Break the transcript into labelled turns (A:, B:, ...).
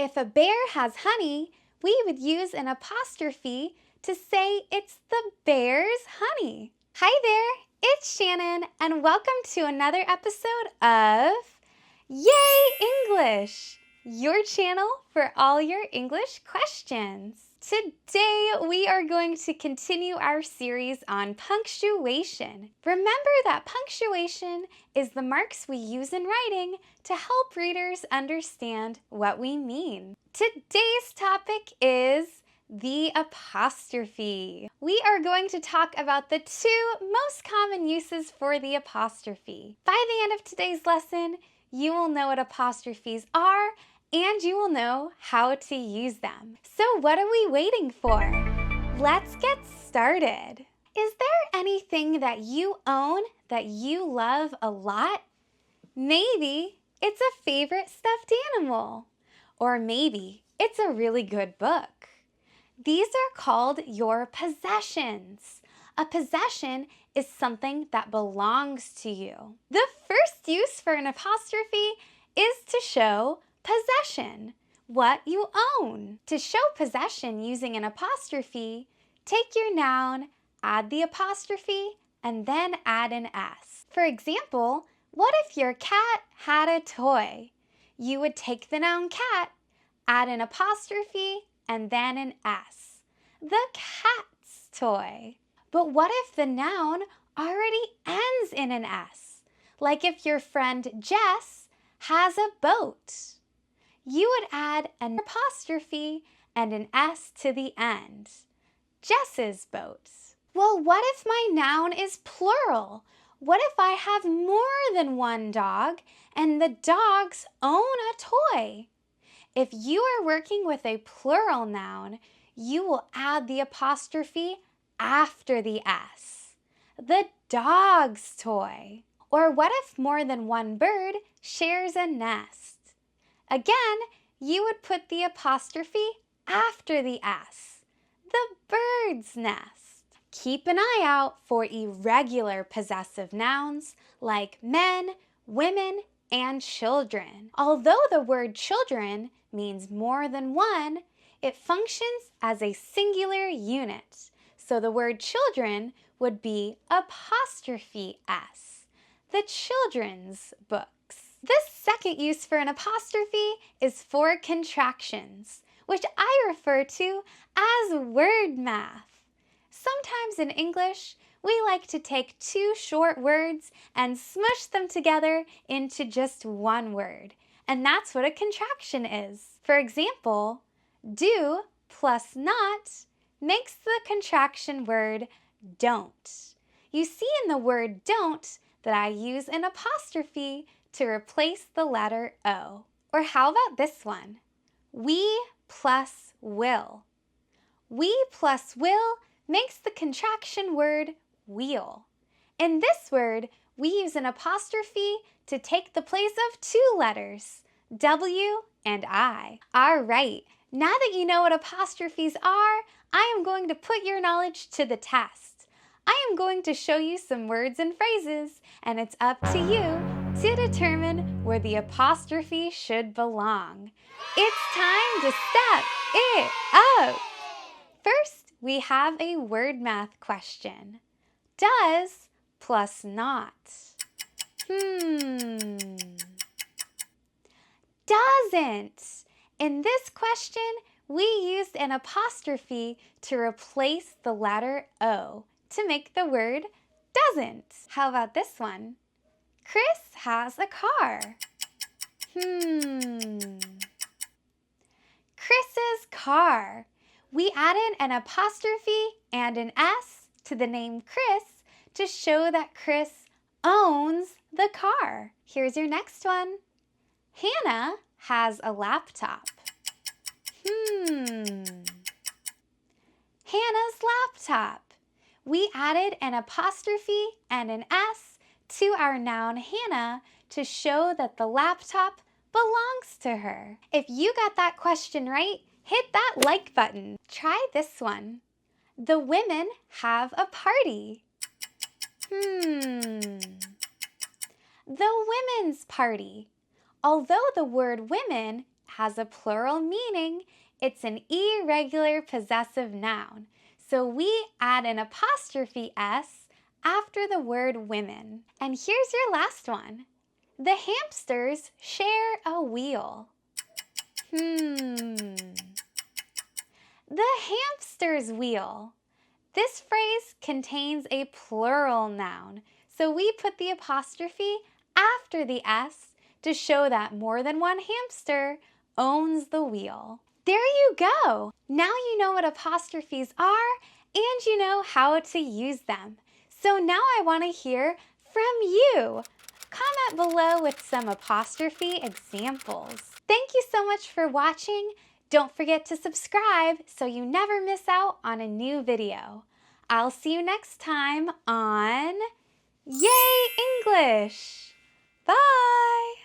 A: If a bear has honey, we would use an apostrophe to say it's the bear's honey. Hi there, it's Shannon, and welcome to another episode of Yay English, your channel for all your English questions. Today, we are going to continue our series on punctuation. Remember that punctuation is the marks we use in writing to help readers understand what we mean. Today's topic is the apostrophe. We are going to talk about the two most common uses for the apostrophe. By the end of today's lesson, you will know what apostrophes are and you will know how to use them. So what are we waiting for? Let's get started. Is there anything that you own that you love a lot? Maybe it's a favorite stuffed animal, or maybe it's a really good book. These are called your possessions. A possession is something that belongs to you. The first use for an apostrophe is to show possession, what you own. To show possession using an apostrophe, take your noun, add the apostrophe, and then add an S. For example, what if your cat had a toy? You would take the noun cat, add an apostrophe, and then an S. The cat's toy. But what if the noun already ends in an S? Like if your friend Jess has a boat. You would add an apostrophe and an S to the end. Jess's boat. Well, what if my noun is plural? What if I have more than one dog and the dogs own a toy? If you are working with a plural noun, you will add the apostrophe after the S. The dog's toy. Or what if more than one bird shares a nest? Again, you would put the apostrophe after the S. The bird's nest. Keep an eye out for irregular possessive nouns like men, women, and children. Although the word children means more than one, it functions as a singular unit. So the word children would be apostrophe S. The children's books. The second use for an apostrophe is for contractions, which I refer to as word math. Sometimes in English, we like to take two short words and smush them together into just one word, and that's what a contraction is. For example, do plus not makes the contraction word don't. You see in the word don't that I use an apostrophe to replace the letter O. Or how about this one? We plus will. We plus will makes the contraction word wheel. In this word, we use an apostrophe to take the place of two letters, W and I. All right, now that you know what apostrophes are, I am going to put your knowledge to the test. I am going to show you some words and phrases, and it's up to you to determine where the apostrophe should belong. It's time to step it up. First, we have a word math question. Does plus not. Doesn't. In this question, we used an apostrophe to replace the letter O to make the word doesn't. How about this one? Chris has a car. Chris's car. We added an apostrophe and an S to the name Chris to show that Chris owns the car. Here's your next one. Hannah has a laptop. Hannah's laptop. We added an apostrophe and an S to our noun Hannah to show that the laptop belongs to her. If you got that question right, hit that like button. Try this one. The women have a party. The women's party. Although the word women has a plural meaning. It's an irregular possessive noun. So we add an apostrophe S after the word women. And here's your last one. The hamsters share a wheel. The hamster's wheel. This phrase contains a plural noun, so we put the apostrophe after the S to show that more than one hamster owns the wheel. There you go! Now you know what apostrophes are and you know how to use them. So now I want to hear from you. Comment below with some apostrophe examples. Thank you so much for watching. Don't forget to subscribe so you never miss out on a new video. I'll see you next time on Yay English! Bye!